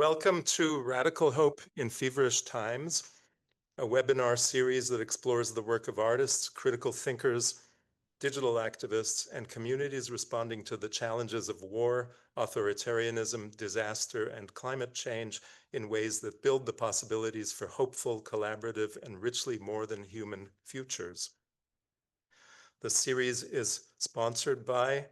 Welcome to Radical Hope in Feverish Times, a webinar series that explores the work of artists, critical thinkers, digital activists, and communities responding to the challenges of war, authoritarianism, disaster, and climate change in ways that build the possibilities for hopeful, collaborative, and richly more than human futures. The series is sponsored by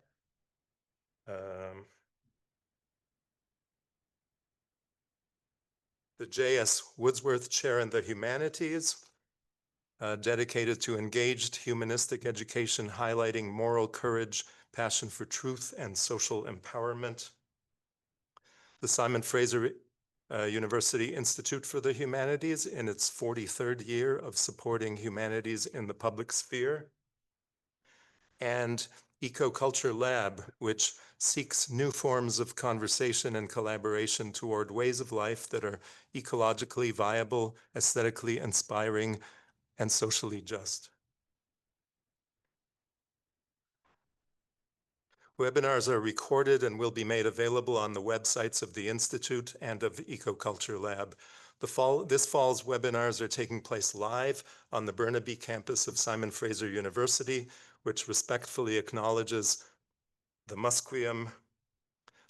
the J.S. Woodsworth Chair in the Humanities, dedicated to engaged humanistic education, highlighting moral courage, passion for truth, and social empowerment. The Simon Fraser University Institute for the Humanities in its 43rd year of supporting humanities in the public sphere. And Ecoculture Lab, which seeks new forms of conversation and collaboration toward ways of life that are ecologically viable, aesthetically inspiring, and socially just. Webinars are recorded and will be made available on the websites of the Institute and of Ecoculture Lab. This fall's webinars are taking place live on the Burnaby campus of Simon Fraser University, which respectfully acknowledges the Musqueam,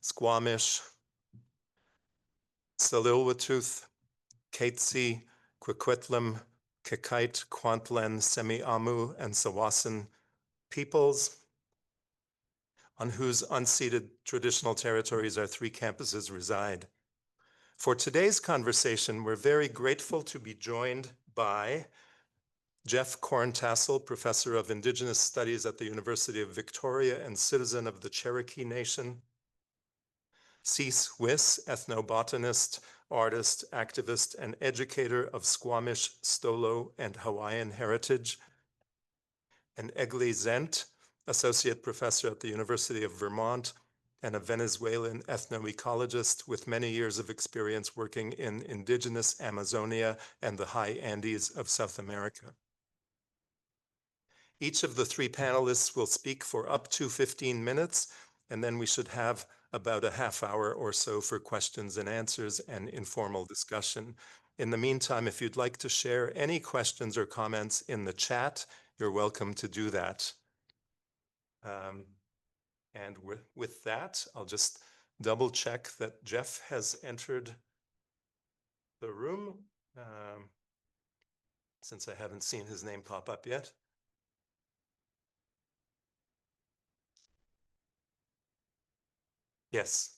Squamish, Tsleil-Waututh, Katzie, Coquitlam, Kikite, Kwantlen, Semi-Amu, and Sawasan peoples, on whose unceded traditional territories our three campuses reside. For today's conversation, we're very grateful to be joined by Jeff Corntassel, Professor of Indigenous Studies at the University of Victoria and citizen of the Cherokee Nation, Cease Wyss, ethnobotanist, artist, activist, and educator of Squamish, Stolo, and Hawaiian heritage, and Eglee Zent, associate professor at the University of Vermont and a Venezuelan ethnoecologist with many years of experience working in indigenous Amazonia and the high Andes of South America. Each of the three panelists will speak for up to 15 minutes, and then we should have about a half hour or so for questions and answers and informal discussion. In the meantime, if you'd like to share any questions or comments in the chat, you're welcome to do that. And with that, I'll just double check that Jeff has entered the room, since I haven't seen his name pop up yet. Yes.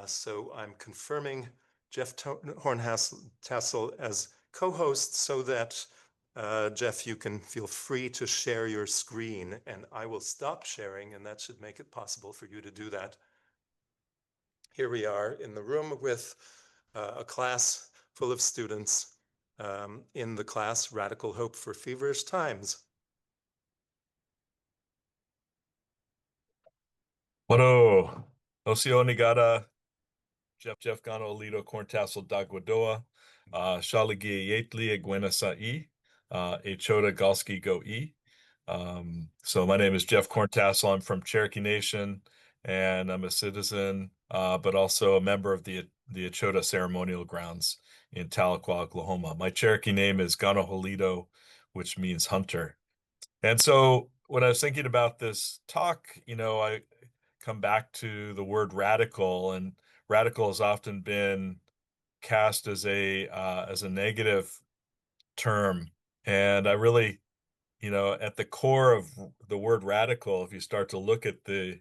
So I'm confirming Jeff Corntassel as co-host so that, Jeff, you can feel free to share your screen, and I will stop sharing, and that should make it possible for you to do that. Here we are in the room with a class full of students in the class Radical Hope for Feverish Times. Bueno, Osio Nigada, Jeff Gano Lido Corntassel Dagwadoa, Shaligi Yetli Egwena Sa'i, Echoda Galski Go E. So my name is Jeff Corntassel. I'm from Cherokee Nation, and I'm a citizen, but also a member of the Echoda Ceremonial Grounds in Tahlequah, Oklahoma. My Cherokee name is Gano Holido, which means hunter. And so when I was thinking about this talk, I come back to the word radical, and radical has often been cast as a negative term. And I really, at the core of the word radical, if you start to look at the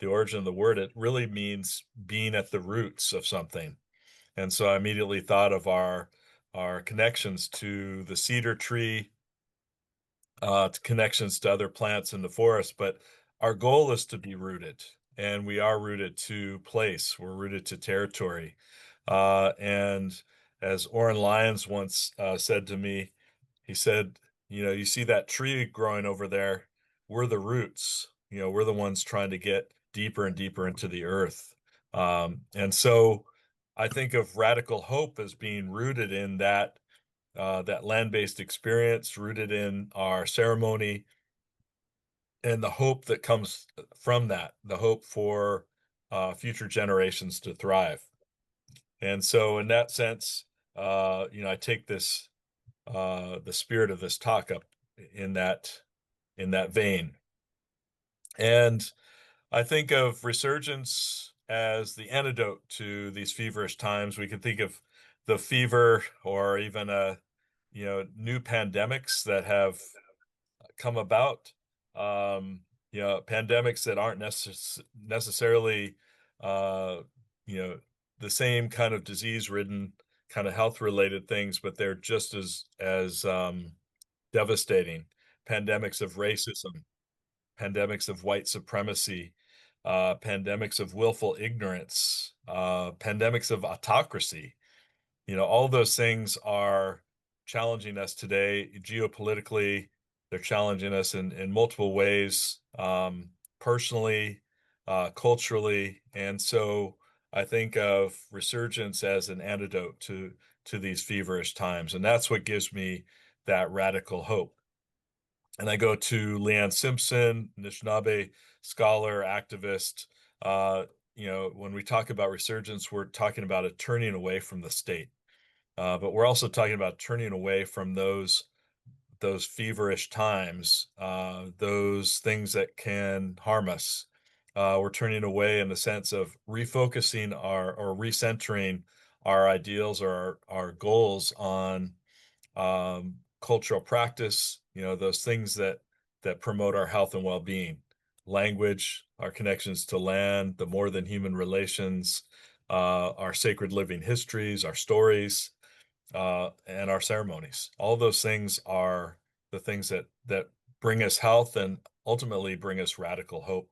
origin of the word, it really means being at the roots of something. And so I immediately thought of our connections to the cedar tree, connections to other plants in the forest, but our goal is to be rooted, and we are rooted to place. We're rooted to territory. And as Oren Lyons once said to me, he said, you see that tree growing over there, we're the roots. We're the ones trying to get deeper and deeper into the earth. And so I think of radical hope as being rooted in that land-based experience, rooted in our ceremony, the hope that comes from that, the hope for future generations to thrive. And so in that sense, I take this the spirit of this talk up in that vein. And I think of Resurgence as the antidote to these feverish times. We could think of the fever or even new pandemics that have come about. Pandemics that aren't necessarily uh, the same kind of disease-ridden, kind of health-related things, but they're just as devastating. Pandemics of racism, pandemics of white supremacy, pandemics of willful ignorance, pandemics of autocracy. All those things are challenging us today geopolitically. They're challenging us in multiple ways, personally, culturally. And so I think of Resurgence as an antidote to these feverish times. And that's what gives me that radical hope. And I go to Leanne Simpson, Anishinaabe scholar, activist. When we talk about Resurgence, we're talking about a turning away from the state. But we're also talking about turning away from those feverish times, those things that can harm us. We're turning away in the sense of refocusing or recentering our ideals or our goals on cultural practice, those things that promote our health and well-being, language, our connections to land, the more than human relations, our sacred living histories, our stories, and our ceremonies. All those things are the things that bring us health and ultimately bring us radical hope.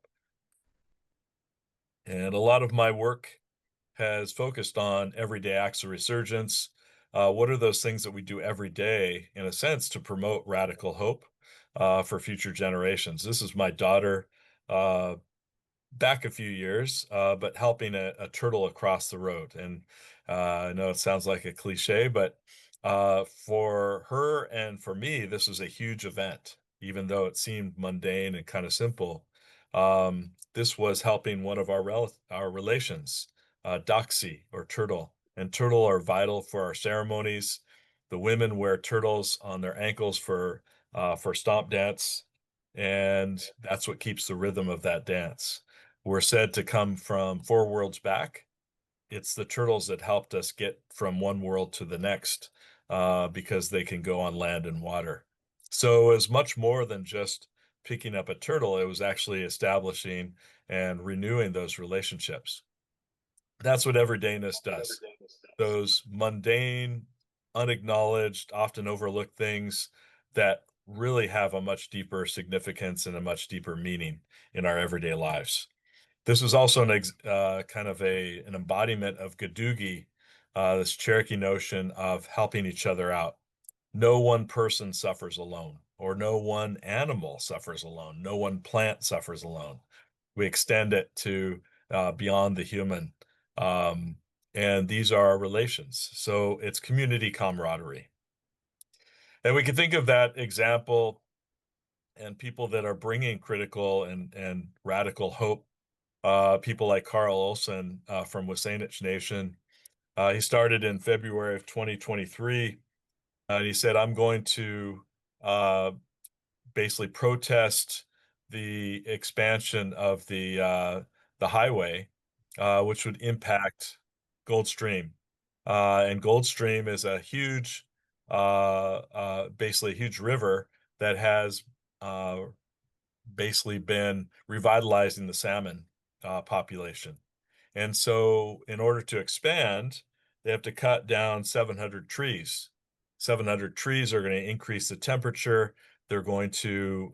And a lot of my work has focused on everyday acts of resurgence. What are those things that we do every day, in a sense, to promote radical hope for future generations? This is my daughter back a few years, but helping a turtle across the road. And I know it sounds like a cliche, but for her and for me, this was a huge event, even though it seemed mundane and kind of simple. This was helping one of our relations, Doxy or turtle, and turtle are vital for our ceremonies. The women wear turtles on their ankles for stomp dance, and that's what keeps the rhythm of that dance. We're said to come from 4 worlds back. It's the turtles that helped us get from one world to the next because they can go on land and water. So it was much more than just picking up a turtle. It was actually establishing and renewing those relationships. That's what everydayness does. Those mundane, unacknowledged, often overlooked things that really have a much deeper significance and a much deeper meaning in our everyday lives. This was also kind of an embodiment of Gadugi, this Cherokee notion of helping each other out. No one person suffers alone, or no one animal suffers alone. No one plant suffers alone. We extend it to beyond the human. Um, and these are our relations. So it's community camaraderie. And we can think of that example and people that are bringing critical and radical hope. People like Carl Olson from Wasanich Nation. He started in February of 2023. And he said, I'm going to uh, basically protest the expansion of the highway, which would impact Goldstream. And Goldstream is a huge, basically a huge river that has uh, basically been revitalizing the salmon population. And so in order to expand, they have to cut down 700 trees. 700 trees are going to increase the temperature. They're going to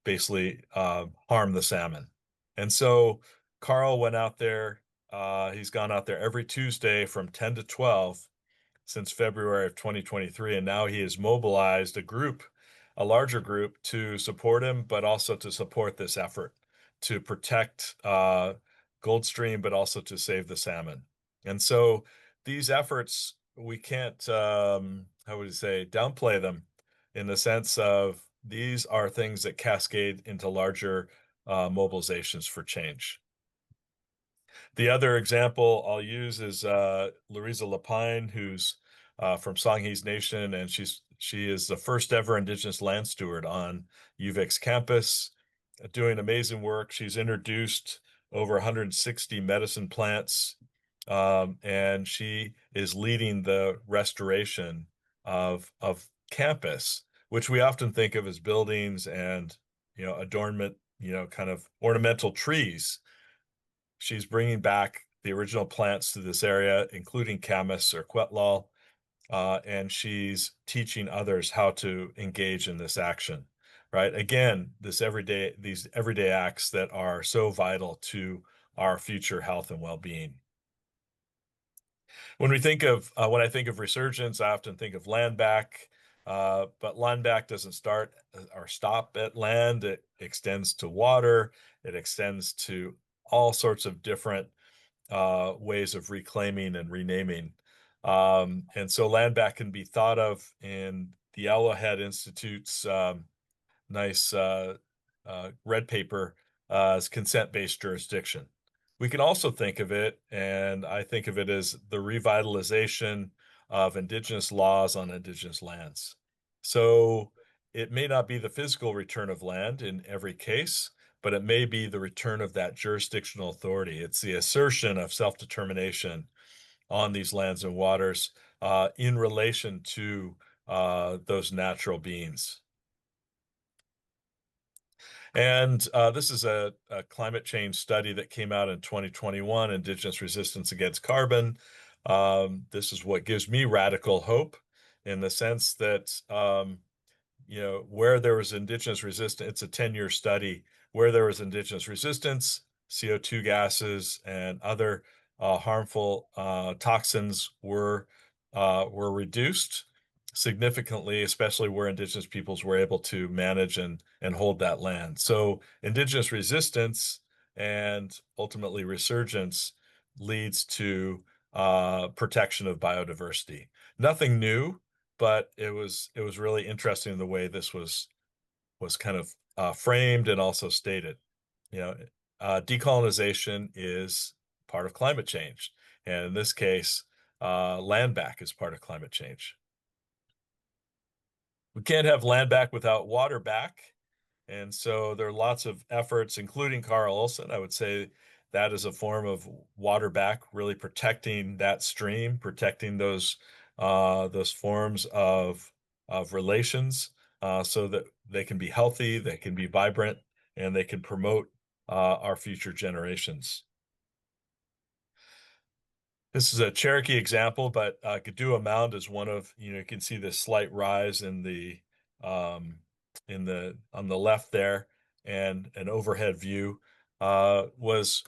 basically harm the salmon. And so Carl went out there. He's gone out there every Tuesday from 10 to 12 since February of 2023. And now he has mobilized a larger group to support him, but also to support this effort to protect Goldstream, but also to save the salmon. And so these efforts, we can't, how would you say, downplay them in the sense of these are things that cascade into larger mobilizations for change. The other example I'll use is Louisa Lapine, who's from Songhees Nation, and she is the first ever Indigenous land steward on UVic's campus, doing amazing work. She's introduced over 160 medicine plants, and she is leading the restoration of campus, which we often think of as buildings and adornment, kind of ornamental trees. She's bringing back the original plants to this area, including camas or quetlal, and she's teaching others how to engage in this action, right? Again, these everyday acts that are so vital to our future health and well-being. When I think of resurgence, I often think of land back, but land back doesn't start or stop at land. It extends to water. It extends to all sorts of different ways of reclaiming and renaming. And so land back can be thought of in the Alohead Institute's nice red paper as consent-based jurisdiction. We can also think of it, and I think of it as the revitalization of Indigenous laws on Indigenous lands. So it may not be the physical return of land in every case, but it may be the return of that jurisdictional authority. It's the assertion of self-determination on these lands and waters in relation to those natural beings. And this is a climate change study that came out in 2021, Indigenous Resistance Against Carbon. This is what gives me radical hope in the sense that, where there was Indigenous resistance, it's a 10-year study, where there was Indigenous resistance, CO2 gases and other harmful toxins were reduced significantly, especially where Indigenous peoples were able to manage and hold that land. So Indigenous resistance and ultimately resurgence leads to protection of biodiversity. Nothing new, but it was really interesting the way this was kind of framed and also stated. Decolonization is part of climate change, and in this case, land back is part of climate change. We can't have land back without water back. And so there are lots of efforts, including Carl Olson. I would say that is a form of water back, really protecting that stream, protecting those forms of relations so that they can be healthy, they can be vibrant, and they can promote our future generations. This is a Cherokee example, but Gadua Mound is one of, you can see this slight rise in the on the left there, and an overhead view was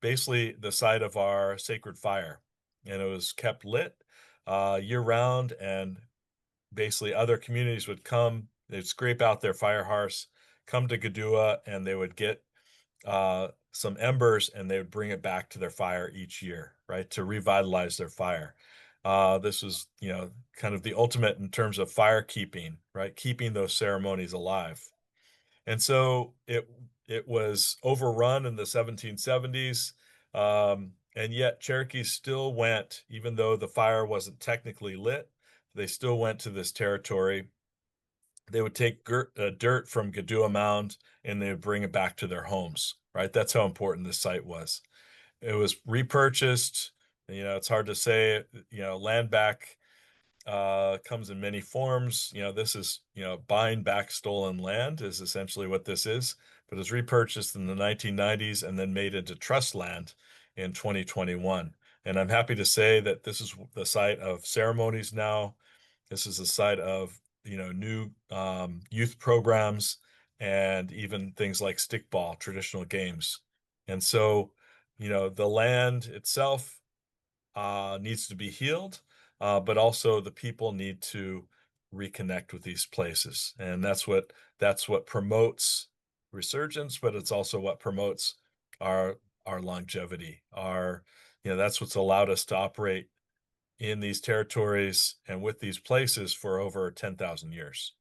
basically the site of our sacred fire, and it was kept lit year round, and basically other communities would come, they'd scrape out their fire hearths, come to Gadua, and they would get some embers, and they would bring it back to their fire each year, right, to revitalize their fire. This was, kind of the ultimate in terms of fire keeping, right, keeping those ceremonies alive. And so it was overrun in the 1770s, and yet Cherokees still went, even though the fire wasn't technically lit, they still went to this territory. They would take dirt from Gadua Mound and they would bring it back to their homes, right? That's how important this site was. It was repurchased. It's hard to say, land back comes in many forms. This is, buying back stolen land is essentially what this is, but it was repurchased in the 1990s and then made into trust land in 2021. And I'm happy to say that this is the site of ceremonies now. This is the site of, new youth programs and even things like stickball, traditional games. And so, the land itself needs to be healed, but also the people need to reconnect with these places. And that's what promotes resurgence, but it's also what promotes our longevity. That's what's allowed us to operate in these territories and with these places for over 10,000 years.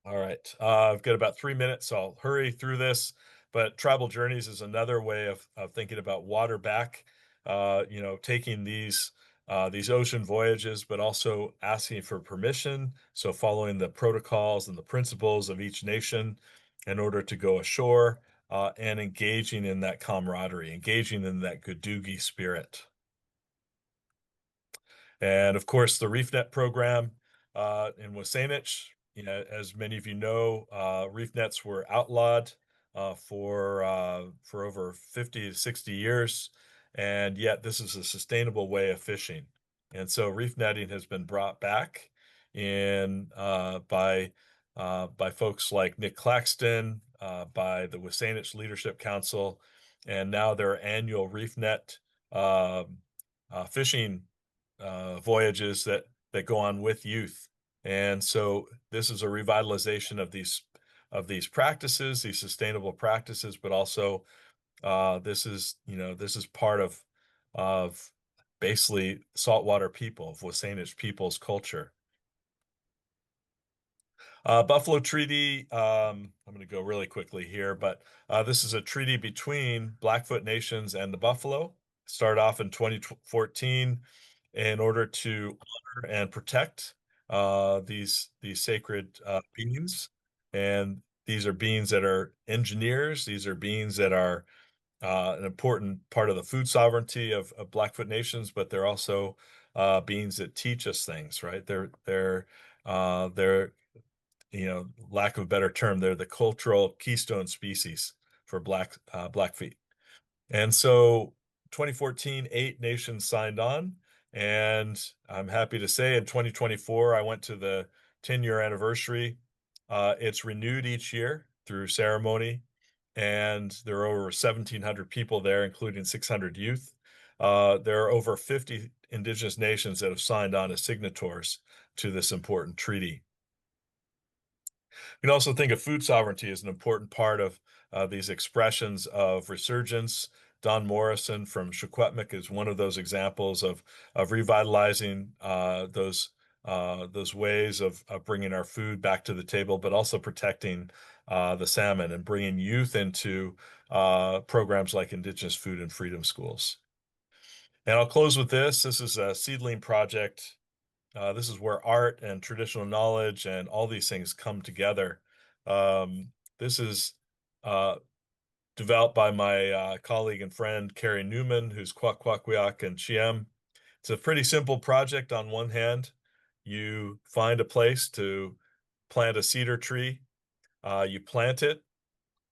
All right. I've got about 3 minutes, so I'll hurry through this. But tribal journeys is another way of thinking about water back. Taking these ocean voyages, but also asking for permission. So following the protocols and the principles of each nation in order to go ashore, and engaging in that camaraderie, engaging in that Gadugi spirit. And of course, the Reef Net program in Wasanich, as many of you know, reef nets were outlawed for over 50 to 60 years, and yet this is a sustainable way of fishing. And so reef netting has been brought back in by folks like Nick Claxton, by the Wasanich Leadership Council, and now their annual reef net fishing voyages that go on with youth. And so this is a revitalization of these practices, these sustainable practices, but also this is part of basically saltwater people, of Wasanich people's culture. Buffalo Treaty, I'm going to go really quickly here, but this is a treaty between Blackfoot Nations and the Buffalo. Started off in 2014 in order to honor and protect these sacred beings. And these are beings that are engineers. These are beings that are an important part of the food sovereignty of Blackfoot Nations, but they're also beings that teach us things, right? They're lack of a better term, they're the cultural keystone species for Blackfeet. And so 2014, 8 nations signed on. And I'm happy to say in 2024, I went to the 10-year anniversary. It's renewed each year through ceremony. And there are over 1,700 people there, including 600 youth. There are over 50 Indigenous nations that have signed on as signatories to this important treaty. You can also think of food sovereignty as an important part of these expressions of resurgence. Don Morrison from Squamish is one of those examples of revitalizing those ways of bringing our food back to the table, but also protecting the salmon and bringing youth into programs like Indigenous Food and Freedom Schools. And I'll close with this. This is a seedling project. This is where art and traditional knowledge and all these things come together. This is developed by my colleague and friend, Carrie Newman, who's Kwak and Chiem. It's a pretty simple project on one hand. You find a place to plant a cedar tree, you plant it,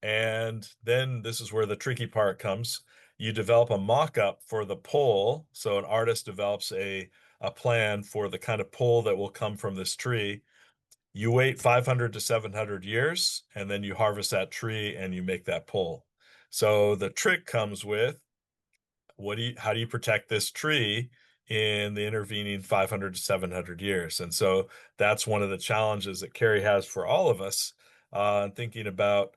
and then this is where the tricky part comes. You develop a mock-up for the pole. So an artist develops a plan for the kind of pole that will come from this tree. You wait 500 to 700 years, and then you harvest that tree and you make that pole. So the trick comes with how do you protect this tree in the intervening 500 to 700 years? And so that's one of the challenges that Carrie has for all of us, thinking about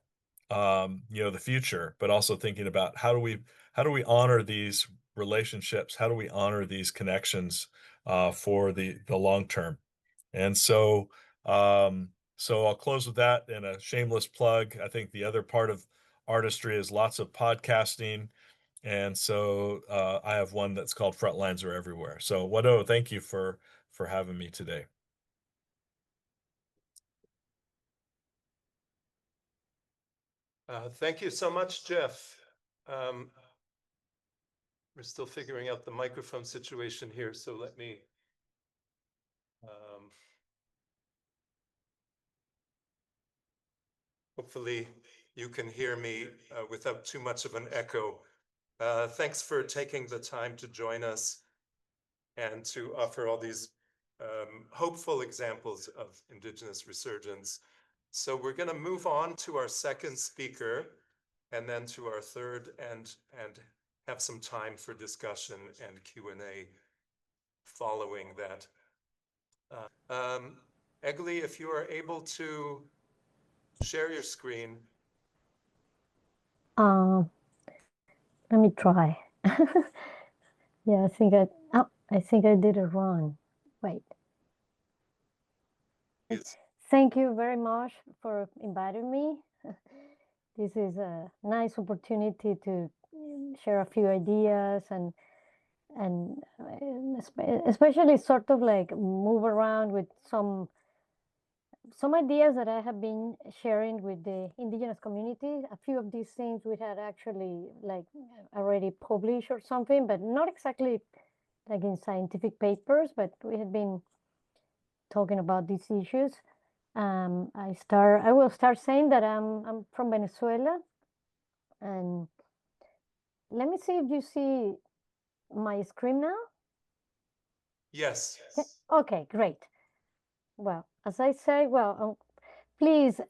the future, but also thinking about how do we honor these relationships? How do we honor these connections for the long term? And so I'll close with that and a shameless plug. I think the other part of artistry is lots of podcasting. And so I have one that's called Frontlines Are Everywhere. So Wado, thank you for having me today. Thank you so much, Jeff. We're still figuring out the microphone situation here, so let me hopefully you can hear me without too much of an echo. Thanks for taking the time to join us and to offer all these hopeful examples of Indigenous resurgence. So we're going to move on to our second speaker and then to our third and have some time for discussion and Q&A following that. Eglee, if you are able to share your screen. Let me try. Yeah, I think I did it wrong. Wait. Thank you very much for inviting me. This is a nice opportunity to share a few ideas and especially sort of like move around with some ideas that I have been sharing with the indigenous community. A few of these things we had actually like already published or something, but not exactly like in scientific papers, but we had been talking about these issues. I will start saying that I'm from Venezuela, and let me see if you see my screen now. Yes. Okay, great. Well, as I say, please,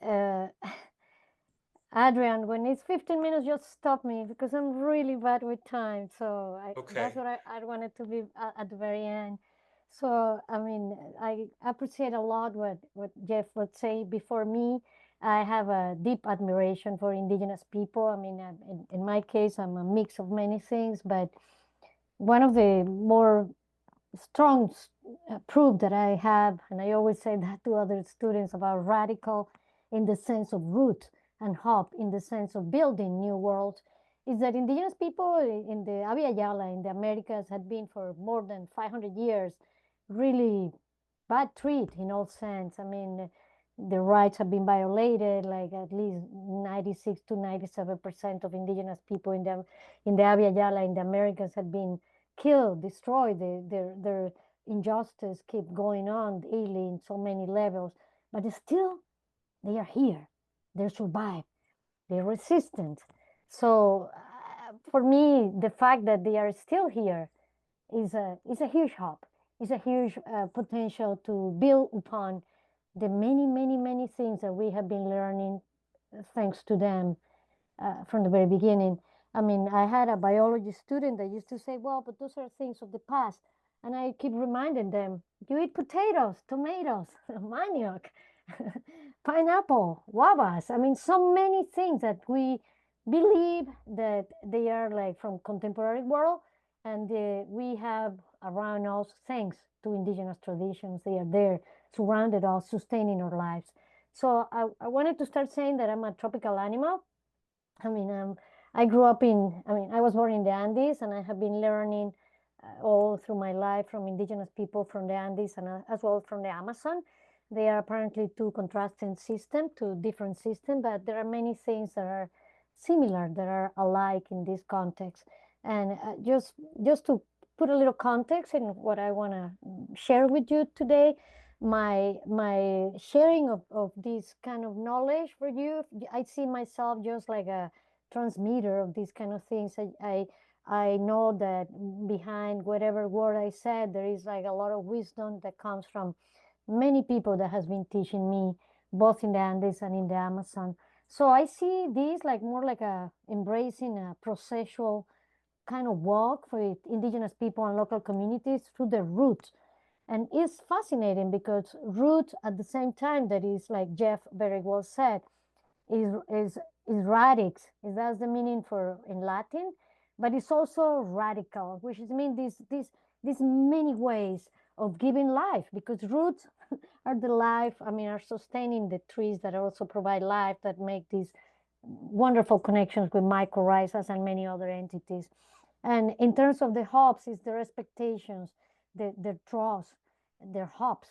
Adrian, when it's 15 minutes, just stop me because I'm really bad with time. So that's what I wanted to be at the very end. So, I mean, I appreciate a lot what Jeff would say before me. I have a deep admiration for indigenous people. I mean, in my case, I'm a mix of many things, but one of the more strong proof that I have, and I always say that to other students about radical in the sense of root and hope in the sense of building new worlds, is that indigenous people in the Abya Yala in the Americas had been for more than 500 years really bad treat in all sense. I mean, the rights have been violated, like at least 96 to 97% of indigenous people in the Abya Yala in the Americas had been killed, destroyed. Their injustice keep going on daily in so many levels, but still they are here. They survive. They're resistant. So for me, the fact that they are still here is a huge hope. It's a huge potential to build upon the many things that we have been learning thanks to them from the very beginning. I mean, I had a biology student that used to say, well, but those are things of the past. And I keep reminding them, you eat potatoes, tomatoes, manioc, pineapple, guavas. I mean, so many things that we believe that they are like from contemporary world, and we have around us thanks to indigenous traditions. They are there, surrounded us, sustaining our lives. So I wanted to start saying that I'm a tropical animal. I mean, I grew up I was born in the Andes, and I have been learning all through my life from indigenous people from the Andes and as well from the Amazon. They are apparently two contrasting systems, two different systems, but there are many things that are similar, that are alike in this context. And just to put a little context in what I want to share with you today, my sharing of this kind of knowledge for you, I see myself just like a transmitter of these kind of things. I know that behind whatever word I said, there is like a lot of wisdom that comes from many people that has been teaching me, both in the Andes and in the Amazon. So I see this like more like a embracing a processual kind of walk for indigenous people and local communities through the roots. And it's fascinating because root at the same time, that is like Jeff very well said, is radix. That's the meaning for in Latin, but it's also radical, which is mean these many ways of giving life, because roots are the life. I mean, are sustaining the trees that also provide life, that make these wonderful connections with mycorrhizas and many other entities. And in terms of the hops, it's their expectations, their trust, their hops.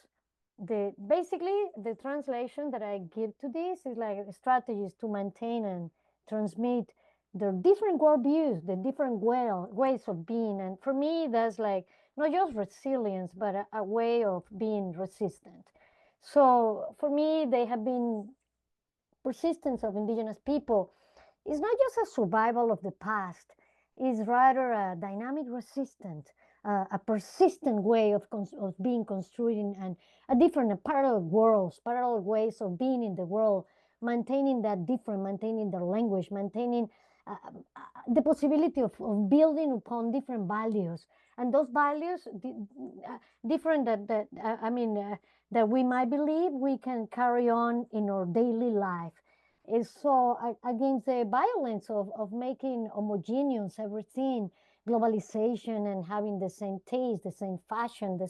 Basically the translation that I give to this is like strategies to maintain and transmit their different worldviews, the different ways of being. And for me, that's like not just resilience, but a way of being resistant. So for me, they have been persistence of indigenous people is not just a survival of the past, is rather a dynamic resistant, a persistent way of being construing and a different parallel worlds, parallel ways of being in the world, maintaining that different, maintaining their language, maintaining the possibility of building upon different values. And those values, different that we might believe we can carry on in our daily life, is so against the violence of making homogeneous everything, globalization, and having the same taste, the same fashion, the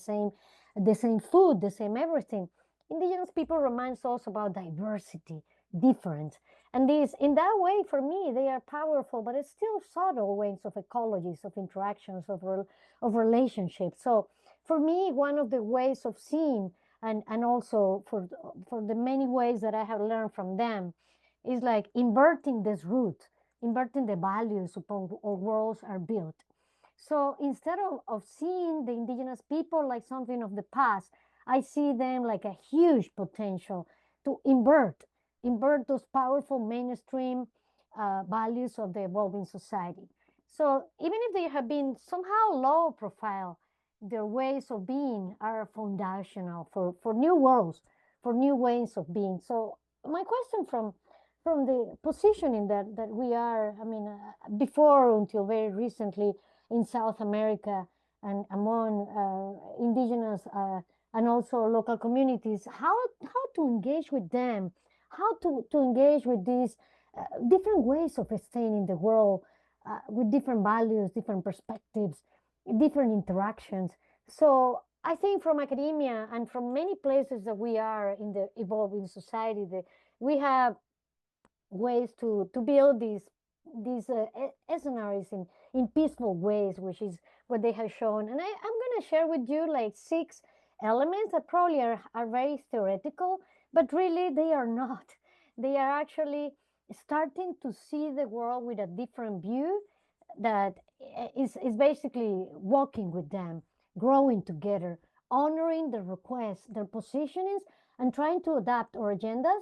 same food, the same everything. indigenous people reminds us about diversity, difference. And this, in that way, for me, they are powerful, but it's still subtle ways of ecologies, of interactions, of relationships. So for me, one of the ways of seeing, and also for the many ways that I have learned from them, is like inverting this root, inverting the values upon our worlds are built. So instead of seeing the indigenous people like something of the past, I see them like a huge potential to invert those powerful mainstream values of the evolving society. So even if they have been somehow low profile, their ways of being are foundational for new worlds, for new ways of being. So my question from the positioning that we are, I mean, before until very recently in South America and among indigenous and also local communities, how to engage with them, how to engage with these different ways of staying in the world, with different values, different perspectives, different interactions. So I think from academia and from many places that we are in the evolving society, that we have ways to build these scenarios in peaceful ways, which is what they have shown. And I'm going to share with you like 6 elements that probably are very theoretical, but really they are not. They are actually starting to see the world with a different view that is basically walking with them, growing together, honoring their requests, their positionings, and trying to adapt our agendas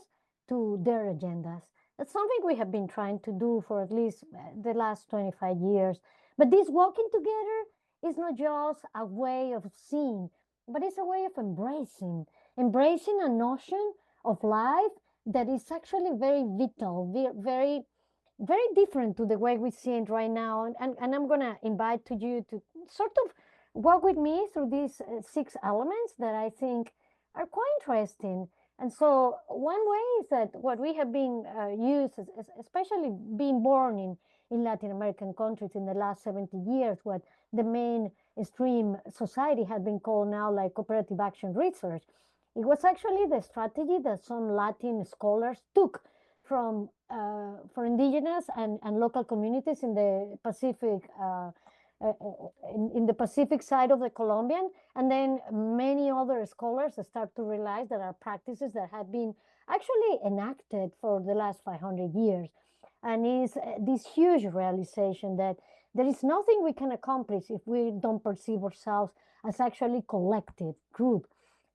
to their agendas. That's something we have been trying to do for at least the last 25 years. But this walking together is not just a way of seeing, but it's a way of embracing a notion of life that is actually very vital, very, very different to the way we see it right now. And I'm going to invite to you to sort of walk with me through these 6 elements that I think are quite interesting. And so one way is that what we have been used, especially being born in Latin American countries in the last 70 years, what the mainstream society had been called now like cooperative action research. It was actually the strategy that some Latin scholars took from for indigenous and local communities in the Pacific in the Pacific side of the Colombian, and then many other scholars start to realize there are practices that have been actually enacted for the last 500 years. And is this huge realization that there is nothing we can accomplish if we don't perceive ourselves as actually collective group.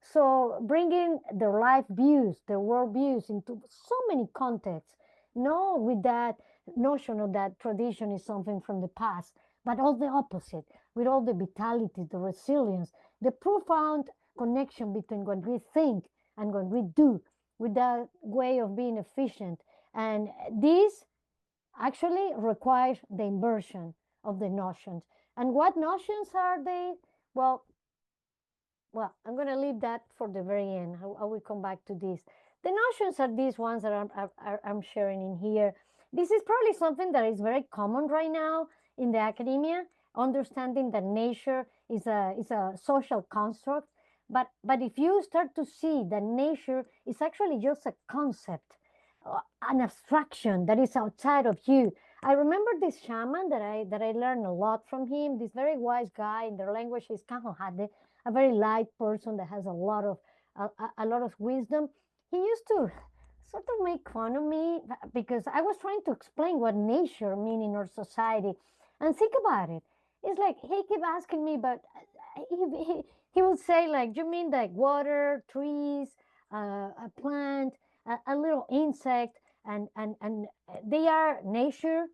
So bringing their life views, their world views into so many contexts, no with that notion of that tradition is something from the past, but all the opposite, with all the vitality, the resilience, the profound connection between what we think and what we do, with that way of being efficient. And this actually requires the inversion of the notions. And what notions are they? Well, I'm going to leave that for the very end. I will come back to this. The notions are these ones that I'm sharing in here. This is probably something that is very common right now in the academia, understanding that nature is a social construct. But if you start to see that nature is actually just a concept, an abstraction that is outside of you. I remember this shaman that I learned a lot from him, this very wise guy. In their language is Kahohade, a very light person that has a lot of wisdom. He used to sort of make fun of me because I was trying to explain what nature means in our society. And think about it. It's like he kept asking me, but he would say like, you mean like water, trees, a plant, a little insect, and they are nature,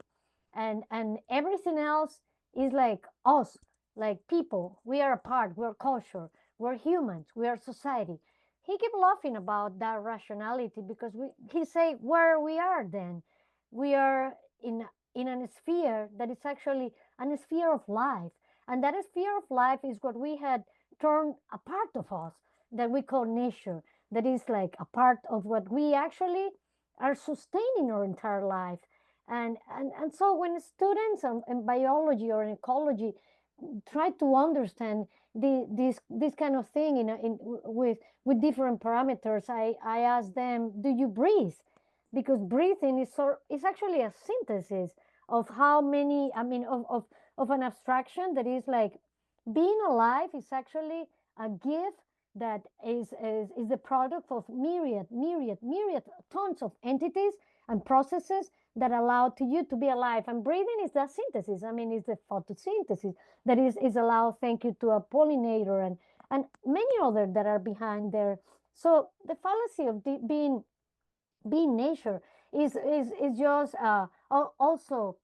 and everything else is like us, like people. We are a part, we're culture, we're humans, we are society. He kept laughing about that rationality because he say where we are then. We are in a sphere that is actually a sphere of life. And that sphere of life is what we had turned a part of us that we call nature, that is like a part of what we actually are sustaining our entire life. And so when students in biology or in ecology try to understand this kind of thing with different parameters. I ask them, do you breathe? Because breathing is actually a synthesis of how many, I mean, of an abstraction that is like being alive is actually a gift that is the product of myriad tons of entities and processes that allow to you to be alive. And breathing is that synthesis. I mean, it's the photosynthesis that is allowed, thank you to a pollinator and many others that are behind there. So the fallacy of being nature is just also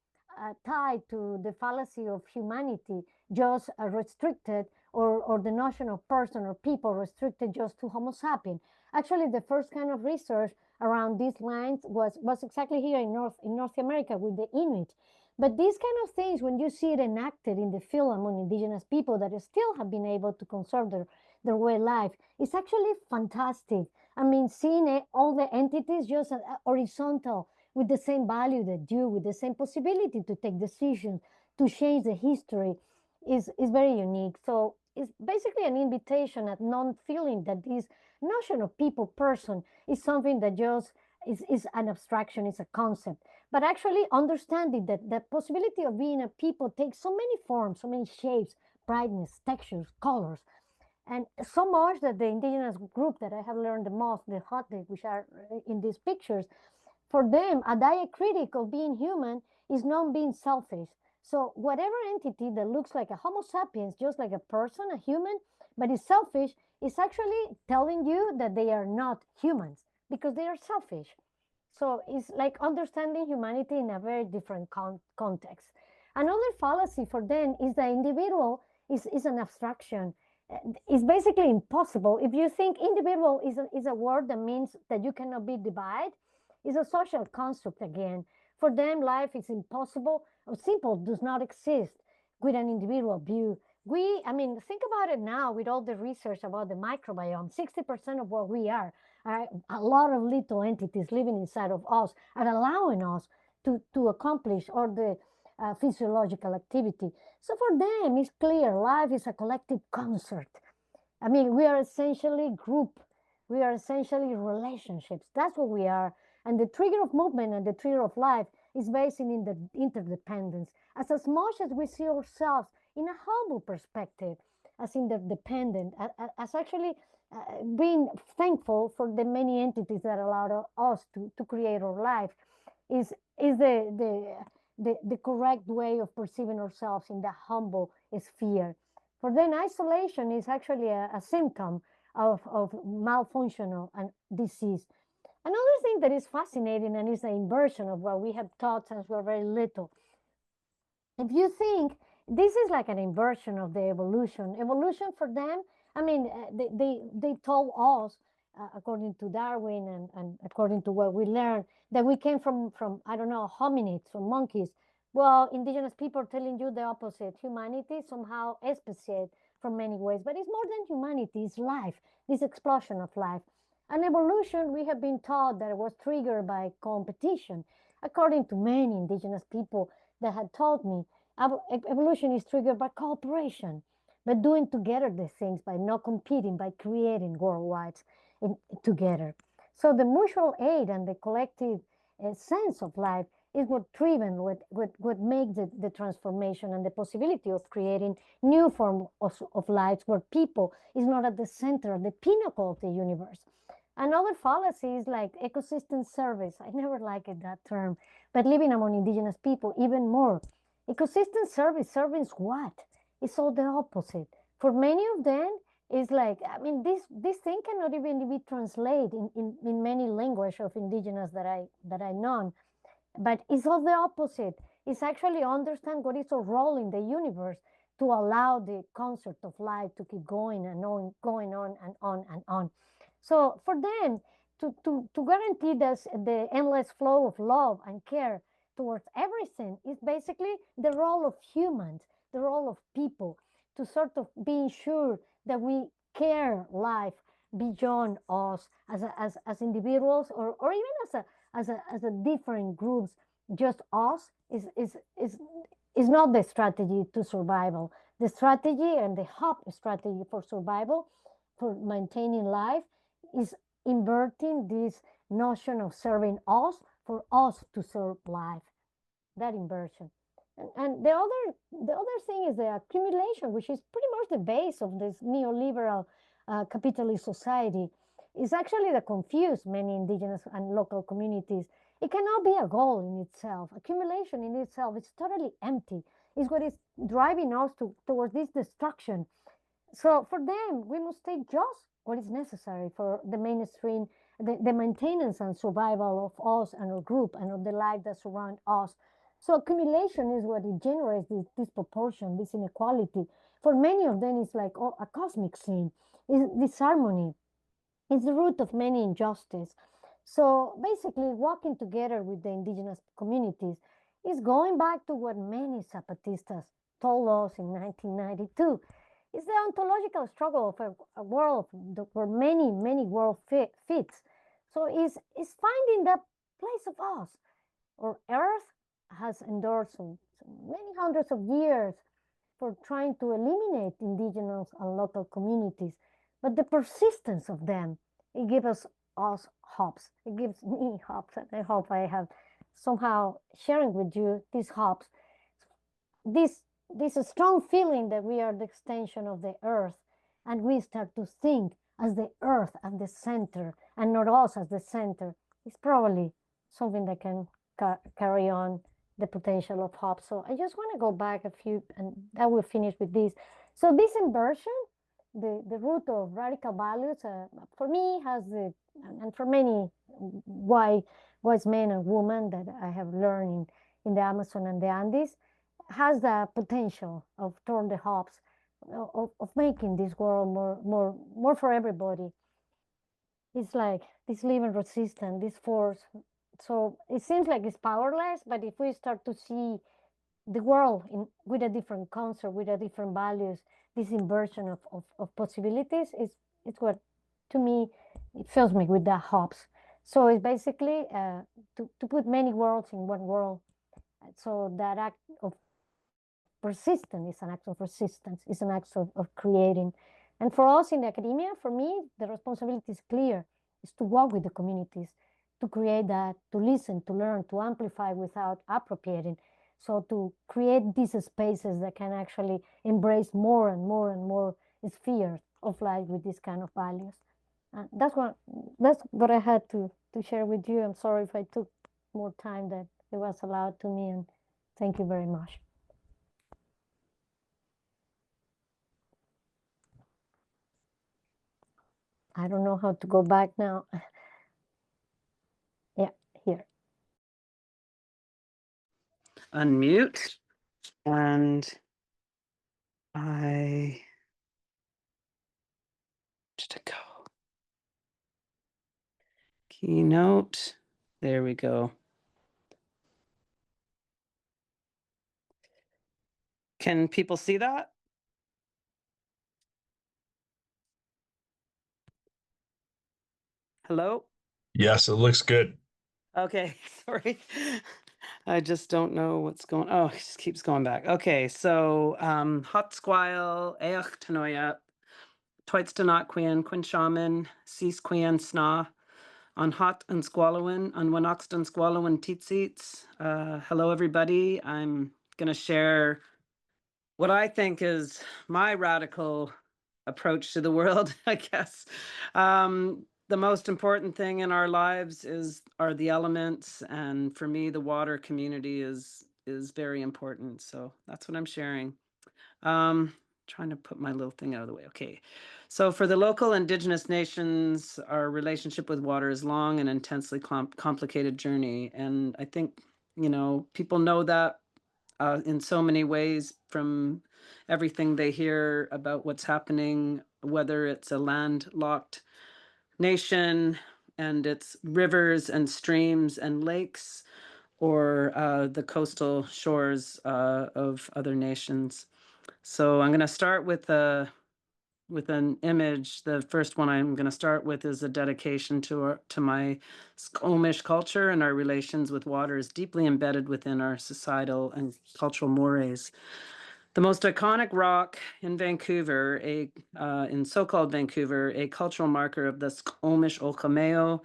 tied to the fallacy of humanity, just restricted, or the notion of person or people restricted just to Homo sapien. Actually, the first kind of research around these lines was exactly here in North America with the Inuit. But these kind of things, when you see it enacted in the field among indigenous people that still have been able to conserve their way of life, it's actually fantastic. I mean, seeing all the entities just horizontal with the same value that you, with the same possibility to take decisions, to change the history, is very unique. So it's basically an invitation at non-feeling that this notion of people, person, is something that just is an abstraction, it's a concept. But actually understanding that the possibility of being a people takes so many forms, so many shapes, brightness, textures, colors, and so much that the indigenous group that I have learned the most, the Hotlik, which are in these pictures, for them, a diacritic of being human is not being selfish. So whatever entity that looks like a Homo sapiens, just like a person, a human, but is selfish, is actually telling you that they are not humans because they are selfish. So it's like understanding humanity in a very different context. Another fallacy for them is the individual is an abstraction. It's basically impossible. If you think individual is a word that means that you cannot be divided, it's a social construct again. For them, life is impossible or simple, does not exist with an individual view. I mean, think about it now with all the research about the microbiome. 60% of what we are a lot of little entities living inside of us are allowing us to accomplish all the physiological activity. So for them, it's clear life is a collective concert. I mean, we are essentially group. We are essentially relationships. That's what we are. And the trigger of movement and the trigger of life is based in the interdependence. As much as we see ourselves in a humble perspective, as interdependent, as actually being thankful for the many entities that allowed us to create our life, is the correct way of perceiving ourselves in the humble sphere. For then, isolation is actually a symptom of malfunction and disease. Another thing that is fascinating and is the inversion of what we have taught since we're very little. If you think this is like an inversion of the evolution for them, I mean, they told us, according to Darwin and according to what we learned, that we came from I don't know, hominids, from monkeys. Well, indigenous people are telling you the opposite. Humanity somehow speciate from many ways, but it's more than humanity, it's life, this explosion of life. And evolution, we have been taught that it was triggered by competition. According to many indigenous people that had told me, evolution is triggered by cooperation, by doing together the things, by not competing, by creating worldwide together. So the mutual aid and the collective sense of life is what driven, what makes the transformation and the possibility of creating new form of lives where people is not at the center, the pinnacle of the universe. Another fallacy is like ecosystem service. I never liked that term, but living among indigenous people even more. Ecosystem serving what? It's all the opposite. For many of them, it's like, I mean, this thing cannot even be translated in many language of indigenous that I know. But it's all the opposite. It's actually understand what is our role in the universe to allow the concert of life to keep going and on, going on and on and on. So for them, to guarantee this, the endless flow of love and care towards everything is basically the role of humans, the role of people, to sort of being sure that we care life beyond us as individuals or even as a different groups. Just us is not the strategy to survival. The strategy and the hop strategy for survival, for maintaining life, is inverting this notion of serving us for us to serve life. That inversion. And the other thing is the accumulation, which is pretty much the base of this neoliberal capitalist society. Is actually that confuse many indigenous and local communities. It cannot be a goal in itself. Accumulation in itself is totally empty. It's what is driving us towards this destruction. So for them, we must take just what is necessary for the mainstream, the maintenance and survival of us and our group and of the life that surround us. So accumulation is what it generates this disproportion, this inequality. For many of them, it's like a cosmic sin. It's disharmony. It's the root of many injustice. So basically, working together with the indigenous communities is going back to what many Zapatistas told us in 1992. It's the ontological struggle of a world where many world fits. So it's finding that place of us. Our Earth has endured so many hundreds of years for trying to eliminate indigenous and local communities, but the persistence of them, it gives us hopes. It gives me hopes, and I hope I have somehow sharing with you these hopes. This strong feeling that we are the extension of the earth, and we start to think as the earth at the center and not us as the center, is probably something that can carry on the potential of hope. So I just want to go back a few, and I will finish with this. So this inversion, the root of radical values, for me has the, and for many wise men and women that I have learned in the Amazon and the Andes, has the potential of turn the hopes, of making this world more for everybody. It's like this living resistance, this force. So it seems like it's powerless, but if we start to see the world with a different concept, with a different values, this inversion of possibilities it's what, to me, it fills me with the hopes. So it's basically to put many worlds in one world. So that act of persistence is an act of resistance, is an act of creating. And for us in academia, for me, the responsibility is clear, is to work with the communities, to create that, to listen, to learn, to amplify without appropriating. So to create these spaces that can actually embrace more and more spheres of life with this kind of values. That's what I had to share with you. I'm sorry if I took more time than it was allowed to me, and thank you very much. I don't know how to go back now. Yeah, here. Unmute. And I just go. Keynote. There we go. Can people see that? Hello? Yes, it looks good. Okay, sorry. I just don't know what's going. Oh, it just keeps going back. Okay, so hot squile, each tanoia, toitstanot quin shaman, cease sna, on hot and squallowin, on wanoxt and squallowin teetsits. Hello, everybody. I'm going to share what I think is my radical approach to the world, I guess. The most important thing in our lives are the elements, and for me, the water community is very important. So that's what I'm sharing. Trying to put my little thing out of the way. Okay. So for the local indigenous nations, our relationship with water is long and intensely complicated journey. And I think, people know that in so many ways from everything they hear about what's happening, whether it's a landlocked nation and its rivers and streams and lakes, or the coastal shores of other nations. So I'm going to start with an image. The first one I'm going to start with is a dedication to my Squamish culture, and our relations with water is deeply embedded within our societal and cultural mores. The most iconic rock in Vancouver, in so-called Vancouver, a cultural marker of the Squamish Okameo,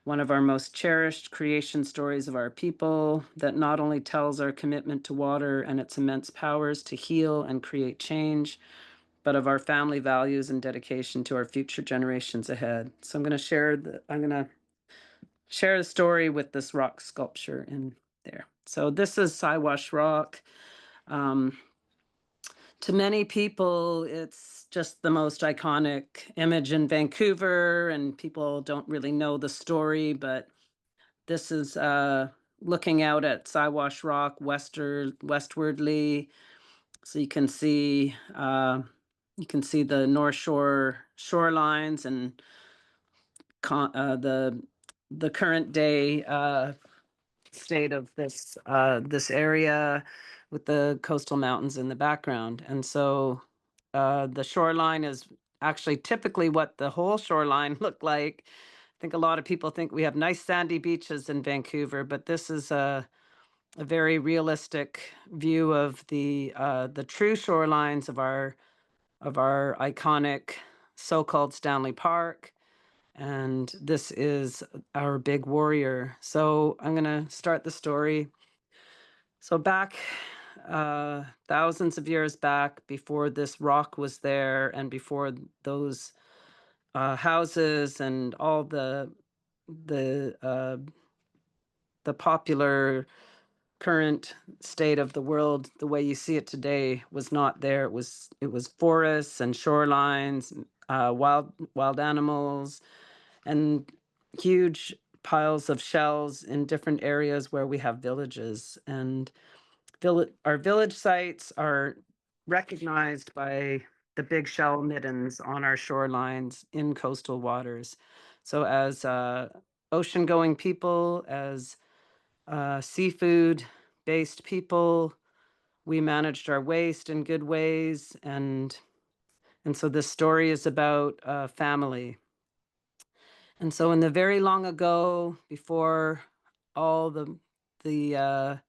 one of our most cherished creation stories of our people that not only tells our commitment to water and its immense powers to heal and create change, but of our family values and dedication to our future generations ahead. So I'm going to share the story with this rock sculpture in there. So this is Siwash rock. To many people, it's just the most iconic image in Vancouver, and people don't really know the story, but this is looking out at Siwash Rock westwardly. So you can see the North Shore shorelines and the current day state of this area with the coastal mountains in the background. And so the shoreline is actually typically what the whole shoreline looked like. I think a lot of people think we have nice sandy beaches in Vancouver, but this is a very realistic view of the true shorelines of our iconic so-called Stanley Park. And this is our big warrior. So I'm going to start the story. So back thousands of years back, before this rock was there and before those houses and all the popular current state of the world, the way you see it today, was not there. It was forests and shorelines, wild animals, and huge piles of shells in different areas where we have villages. And our village sites are recognized by the big shell middens on our shorelines in coastal waters. So as ocean-going people, as seafood-based people, we managed our waste in good ways, and so this story is about family. And so in the very long ago, before all the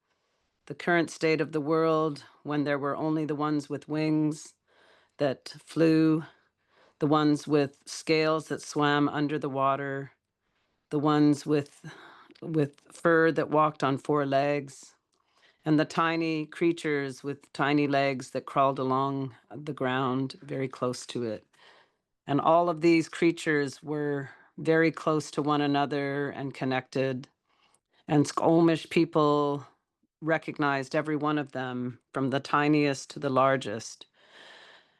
current state of the world, when there were only the ones with wings that flew, the ones with scales that swam under the water, the ones with fur that walked on four legs, and the tiny creatures with tiny legs that crawled along the ground very close to it. And all of these creatures were very close to one another and connected. And Squamish people recognized every one of them, from the tiniest to the largest.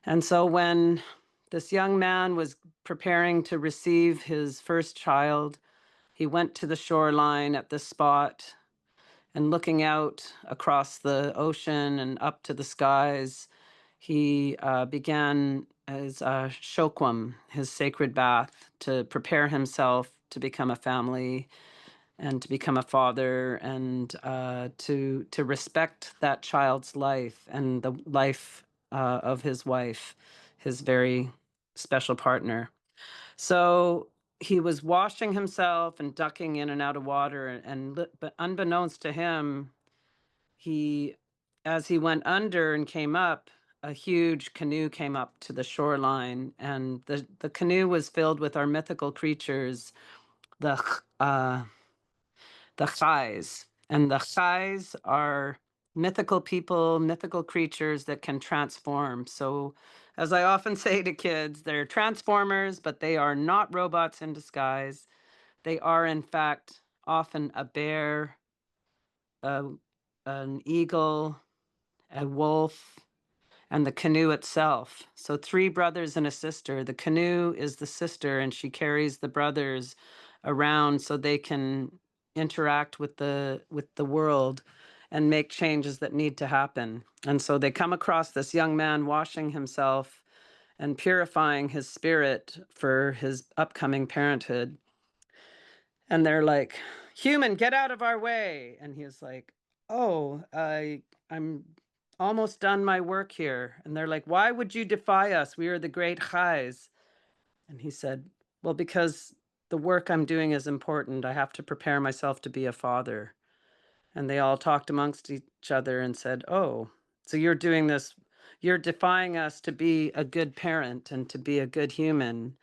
And so when this young man was preparing to receive his first child, he went to the shoreline at this spot, and looking out across the ocean and up to the skies, he began his shokwam, his sacred bath, to prepare himself to become a family and to become a father, and to respect that child's life and the life of his wife, his very special partner. So he was washing himself and ducking in and out of water, but unbeknownst to him, as he went under and came up, a huge canoe came up to the shoreline, and the canoe was filled with our mythical creatures, the chais. And the chais are mythical people, mythical creatures that can transform. So as I often say to kids, they're transformers, but they are not robots in disguise. They are, in fact, often a bear, an eagle, a wolf, and the canoe itself. So 3 brothers and a sister. The canoe is the sister, and she carries the brothers around so they can interact with the world and make changes that need to happen. And so they come across this young man washing himself and purifying his spirit for his upcoming parenthood. And they're like, "Human, get out of our way." And he's like, "Oh, I'm almost done my work here." And they're like, "Why would you defy us? We are the great chais." And he said, "Well, because the work I'm doing is important. I have to prepare myself to be a father." And they all talked amongst each other and said, "Oh, so you're doing this you're defying us to be a good parent and to be a good human.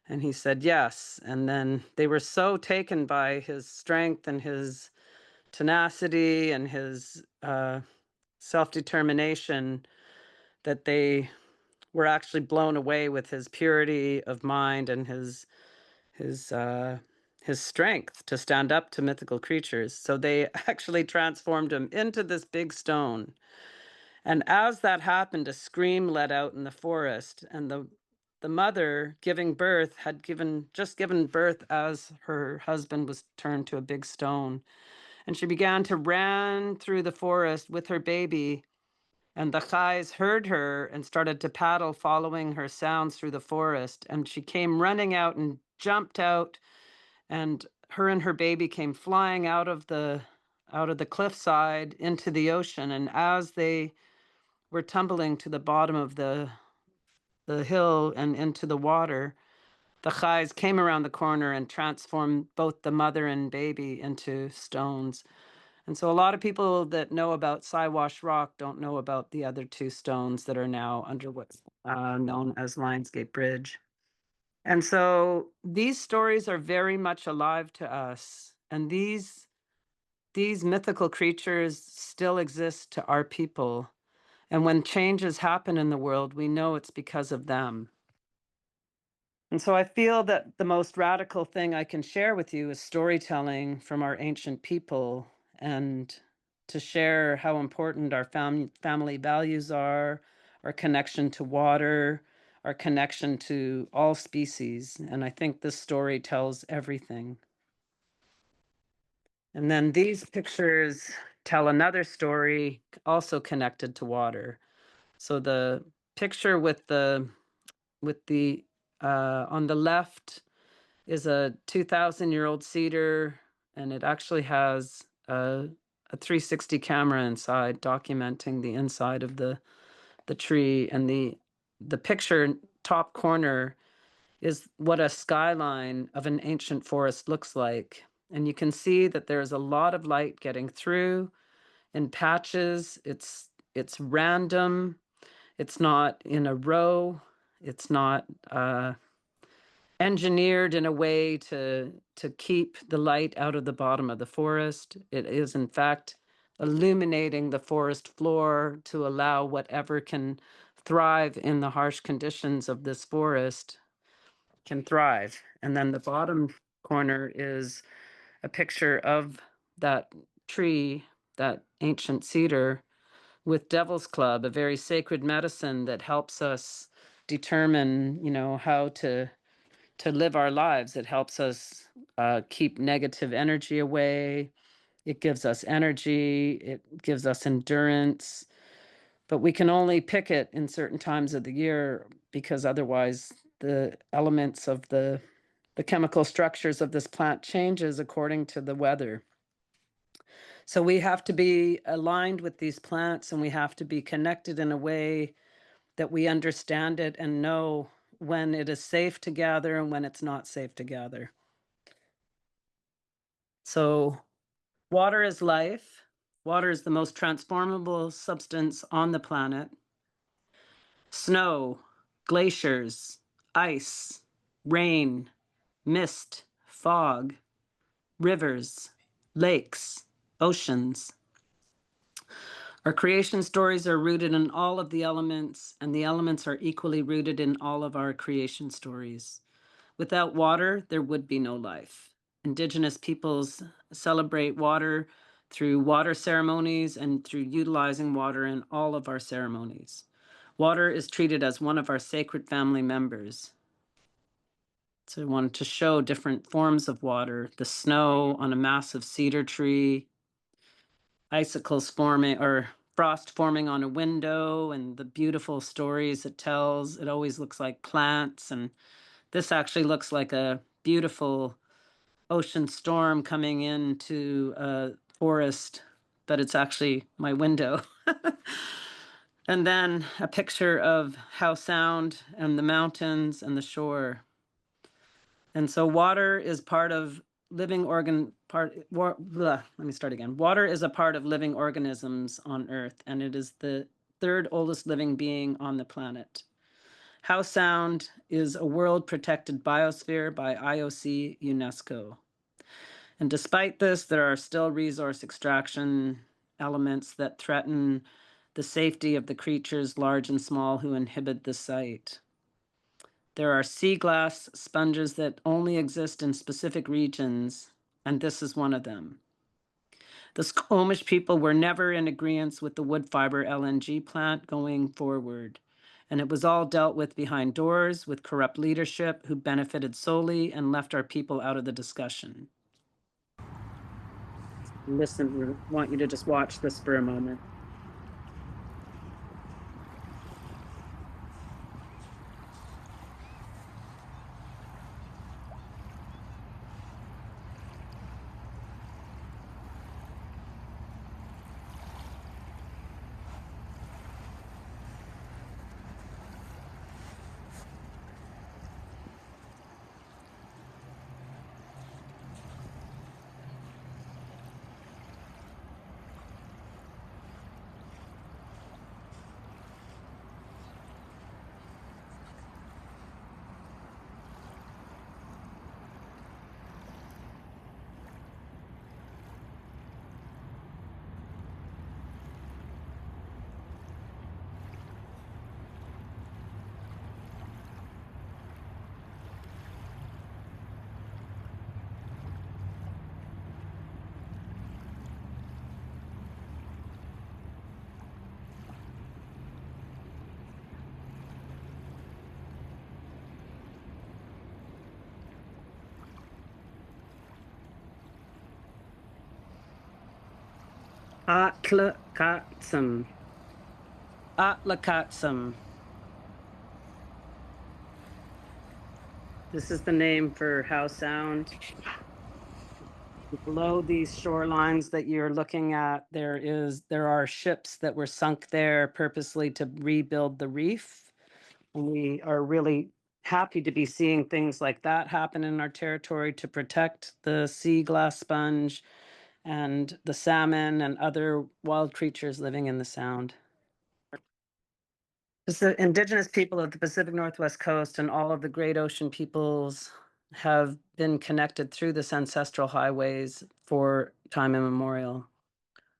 And he said, yes. And then they were so taken by his strength and his tenacity and his self-determination that they were actually blown away with his purity of mind and his strength to stand up to mythical creatures. So they actually transformed him into this big stone. And as that happened, a scream let out in the forest, and the mother giving birth had just given birth as her husband was turned to a big stone. And she began to run through the forest with her baby, and the Chais heard her and started to paddle, following her sounds through the forest. And she came running out and jumped out, and her baby came flying out of the cliffside into the ocean. And as they were tumbling to the bottom of the hill and into the water, the Chais came around the corner and transformed both the mother and baby into stones. And so a lot of people that know about Siwash Rock don't know about the other two stones that are now under what's known as Lionsgate Bridge. And so these stories are very much alive to us. And these mythical creatures still exist to our people. And when changes happen in the world, we know it's because of them. And so I feel that the most radical thing I can share with you is storytelling from our ancient people, and to share how important our family values are, our connection to water, our connection to all species. And I think this story tells everything. And then these pictures tell another story also connected to water. So the picture with the on the left is a 2,000-year-old cedar, and it actually has a 360 camera inside documenting the inside of the tree. And the picture top corner is what a skyline of an ancient forest looks like. And you can see that there's a lot of light getting through in patches. It's random. It's not in a row. It's not engineered in a way to keep the light out of the bottom of the forest. It is, in fact, illuminating the forest floor to allow whatever can thrive in the harsh conditions of this forest can thrive. And then the bottom corner is a picture of that tree, that ancient cedar, with Devil's Club, a very sacred medicine that helps us determine, how to live our lives. It helps us keep negative energy away. It gives us energy. It gives us endurance. But we can only pick it in certain times of the year, because otherwise the elements of the chemical structures of this plant changes according to the weather. So we have to be aligned with these plants, and we have to be connected in a way that we understand it and know when it is safe to gather and when it's not safe to gather. So water is life. Water is the most transformable substance on the planet. Snow, glaciers, ice, rain, mist, fog, rivers, lakes, oceans. Our creation stories are rooted in all of the elements, and the elements are equally rooted in all of our creation stories. Without water, there would be no life. Indigenous peoples celebrate water through water ceremonies and through utilizing water in all of our ceremonies. Water is treated as one of our sacred family members. So I wanted to show different forms of water: the snow on a massive cedar tree, icicles forming or frost forming on a window, and the beautiful stories it tells. It always looks like plants, and this actually looks like a beautiful ocean storm coming into a forest, but it's actually my window. And then a picture of how sound and the mountains and the shore. And so water is part of Water is a part of living organisms on Earth, and it is the third oldest living being on the planet. Howe Sound is a world-protected biosphere by IOC UNESCO. And despite this, there are still resource extraction elements that threaten the safety of the creatures, large and small, who inhabit the site. There are sea glass sponges that only exist in specific regions, and this is one of them. The Squamish people were never in agreement with the wood fiber LNG plant going forward, and it was all dealt with behind doors with corrupt leadership who benefited solely and left our people out of the discussion. Listen, we want you to just watch this for a moment. Atlakatsum. Atlakatsum. This is the name for Howe Sound. Below these shorelines that you're looking at, there are ships that were sunk there purposely to rebuild the reef. And we are really happy to be seeing things like that happen in our territory to protect the sea glass sponge and the salmon and other wild creatures living in the Sound. The Indigenous people of the Pacific Northwest Coast and all of the great ocean peoples have been connected through this ancestral highways for time immemorial.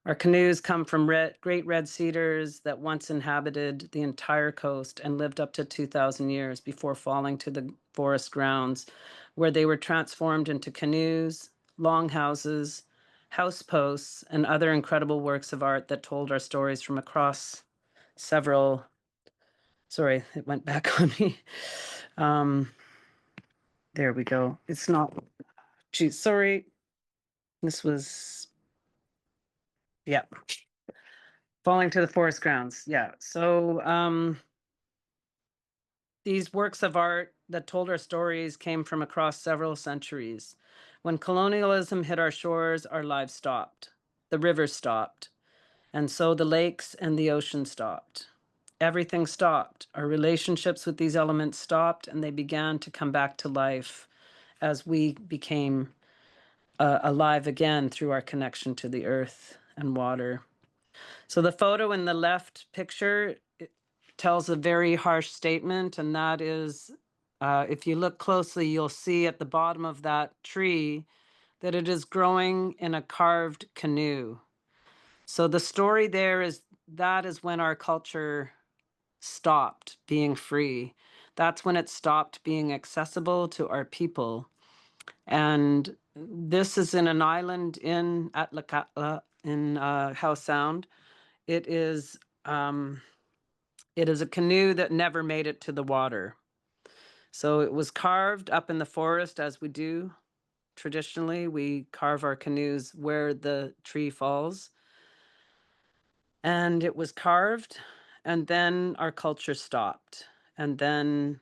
Our canoes come from great red cedars that once inhabited the entire coast and lived up to 2,000 years before falling to the forest grounds, where they were transformed into canoes, longhouses, house posts, and other incredible works of art that told our stories from across several. Sorry, it went back on me. There we go. It's not, geez, sorry. This was, yeah. Falling to the forest grounds, yeah. So these works of art that told our stories came from across several centuries. When colonialism hit our shores, our lives stopped. The rivers stopped. And so the lakes and the ocean stopped. Everything stopped. Our relationships with these elements stopped, and they began to come back to life as we became alive again through our connection to the earth and water. So the photo in the left picture tells a very harsh statement, and that is, if you look closely, you'll see at the bottom of that tree that it is growing in a carved canoe. So the story there is that is when our culture stopped being free. That's when it stopped being accessible to our people. And this is in an island in Atlakatla in Howe Sound. It is a canoe that never made it to the water. So it was carved up in the forest, as we do traditionally. We carve our canoes where the tree falls. And it was carved, and then our culture stopped. And then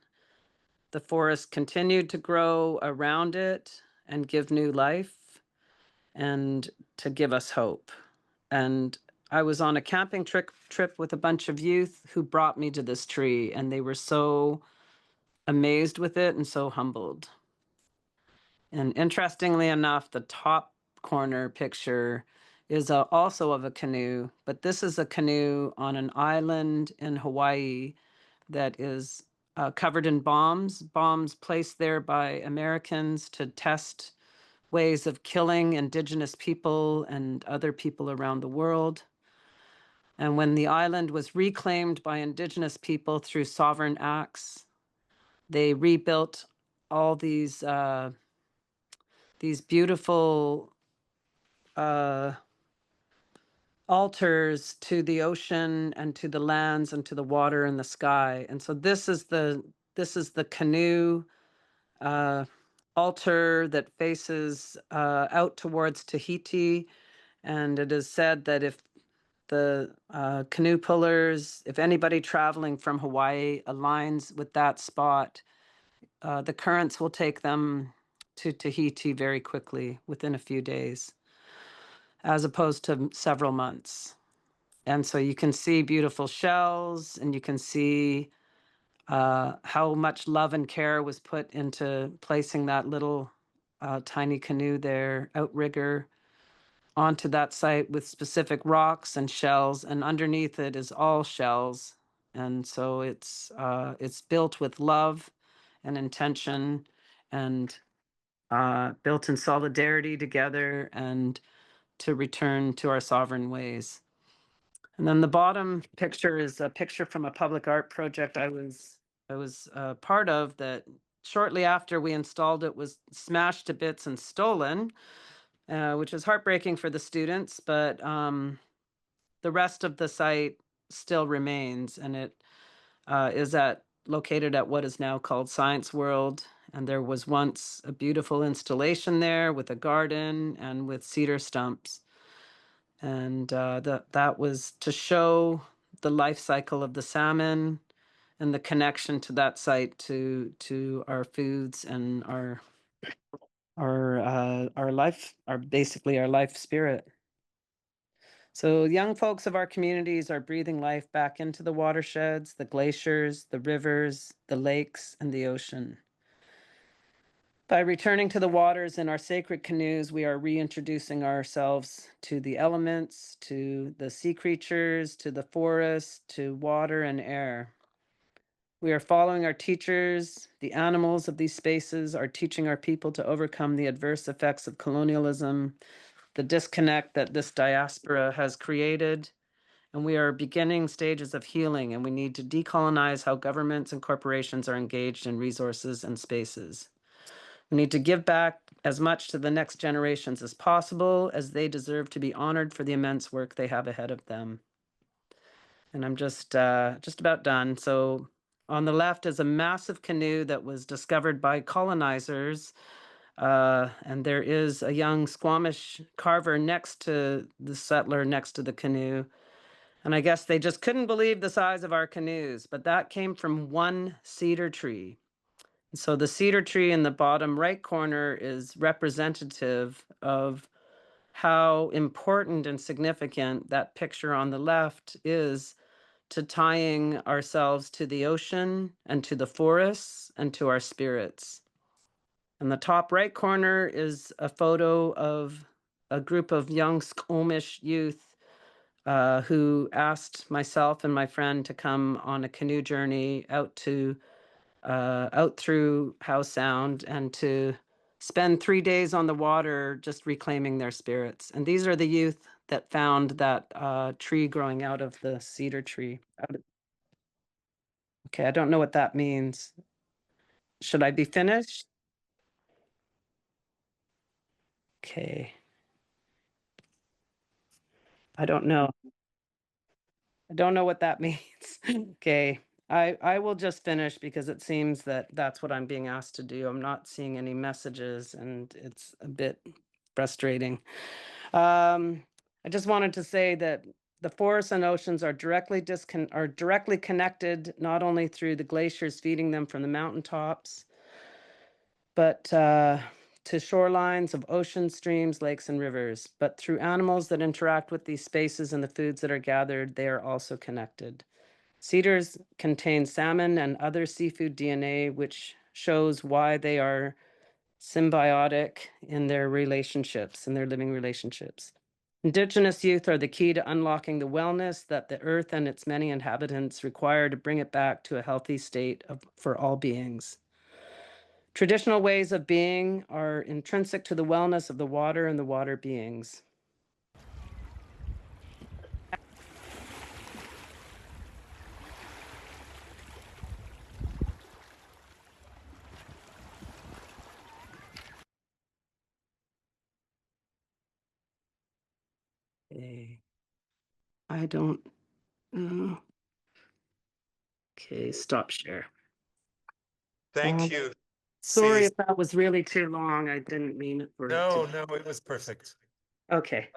the forest continued to grow around it and give new life and to give us hope. And I was on a camping trip with a bunch of youth who brought me to this tree, and they were so amazed with it and so humbled. And interestingly enough, the top corner picture is also of a canoe, but this is a canoe on an island in Hawaii that is covered in bombs placed there by Americans to test ways of killing indigenous people and other people around the world. And when the island was reclaimed by indigenous people through sovereign acts, they rebuilt all these beautiful altars to the ocean and to the lands and to the water and the sky. And so this is the canoe altar that faces out towards Tahiti. And it is said that if the canoe pullers, if anybody traveling from Hawaii aligns with that spot, the currents will take them to Tahiti very quickly, within a few days, as opposed to several months. And so you can see beautiful shells, and you can see how much love and care was put into placing that little tiny canoe there, outrigger, onto that site with specific rocks and shells, and underneath it is all shells. And so it's built with love and intention, and built in solidarity together, and to return to our sovereign ways. And then the bottom picture is a picture from a public art project I was part of, that shortly after we installed it was smashed to bits and stolen, which is heartbreaking for the students, but the rest of the site still remains, and it is located at what is now called Science World. And there was once a beautiful installation there with a garden and with cedar stumps. And that was to show the life cycle of the salmon and the connection to that site to our foods and our life, basically our life spirit. So young folks of our communities are breathing life back into the watersheds, the glaciers, the rivers, the lakes, and the ocean. By returning to the waters in our sacred canoes, we are reintroducing ourselves to the elements, to the sea creatures, to the forest, to water and air. We are following our teachers. The animals of these spaces are teaching our people to overcome the adverse effects of colonialism, the disconnect that this diaspora has created. And we are beginning stages of healing, and we need to decolonize how governments and corporations are engaged in resources and spaces. We need to give back as much to the next generations as possible, as they deserve to be honored for the immense work they have ahead of them. And I'm just about done. So on the left is a massive canoe that was discovered by colonizers. And there is a young Squamish carver next to the settler, next to the canoe. And I guess they just couldn't believe the size of our canoes, but that came from one cedar tree. So the cedar tree in the bottom right corner is representative of how important and significant that picture on the left is to tying ourselves to the ocean and to the forests and to our spirits. And the top right corner is a photo of a group of young Squamish youth who asked myself and my friend to come on a canoe journey out through Howe Sound, and to spend 3 days on the water just reclaiming their spirits. And these are the youth that found that tree growing out of the cedar tree. Okay, I don't know what that means. Should I be finished? Okay. I don't know. I don't know what that means. Okay. I will just finish, because it seems that that's what I'm being asked to do. I'm not seeing any messages, and it's a bit frustrating. I just wanted to say that the forests and oceans are directly connected, not only through the glaciers feeding them from the mountaintops, but to shorelines of ocean, streams, lakes, and rivers. But through animals that interact with these spaces and the foods that are gathered, they are also connected. Cedars contain salmon and other seafood DNA, which shows why they are symbiotic in their relationships, in their living relationships. Indigenous youth are the key to unlocking the wellness that the earth and its many inhabitants require to bring it back to a healthy state for all beings. Traditional ways of being are intrinsic to the wellness of the water and the water beings. Okay. I don't know. Okay, stop share. Thank you. Sorry Cease. if that was really too long. I didn't mean it for it No, to. no, it was perfect. Okay.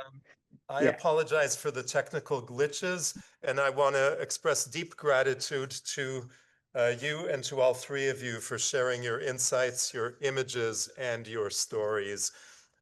I Yeah. apologize for the technical glitches, and I want to express deep gratitude to you and to all three of you for sharing your insights, your images, and your stories.